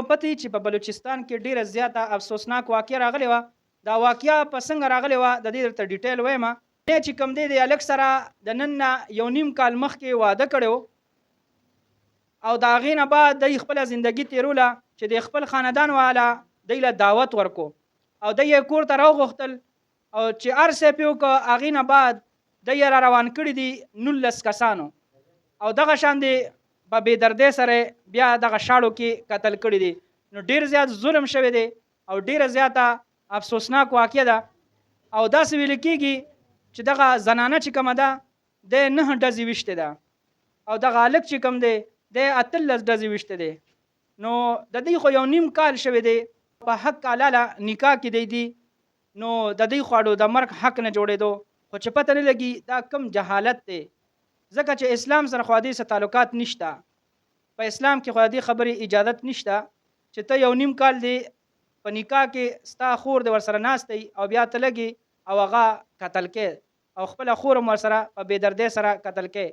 پتی چې په بلوچستان کې ډیره زیاته افسوسناک واقعه راغلی و. دا واقعه په څنګه راغلی و د دې درته ډیټیل وایم. نه چې کوم دی د الک سره د نن نه یو نیم کال مخکې واده کړو او د هغې نه بعد د خپله زندګي تیروله چې د خپل خاندان والا دی له دعوت ورکو او د یې کور ته راوغوښتل او چې هر څه پې وکړه هغې نه بعد د یې را روان کړي دي 19 کسانو او دغه شان دی په بېدردۍ سره بیا دغه شاړو کې قتل کړي دي. نو ډېر زیات ظلم شوی دی او ډېره زیاته افسوسناک واقعه ده. او داسې ویل کېږي چې دغه زنانه چې کومه ده د 9 ډزې ویشتې ده او دغه هلک چې کوم دی د 18 ډزې ویشتې دی. نو د دوی خو یو نیم کال شوی دی په حق حلاله نکاح کې دی نو د دوی خواړو د مرګ حق نه جوړېدو خو چې پته نه لګي دا کم جهالت دی ځکه چې اسلام سره خو دې څه تعلقات نشته. په اسلام کې خو دې خبرې اجازت نشته چې ته یو نیم کال دی په نکاح کې ستا خور د ورسره ناست او بیا ته لګي او هغه قتل کې او خپل خور هم ورسره په بېدردۍ سره قتل کې.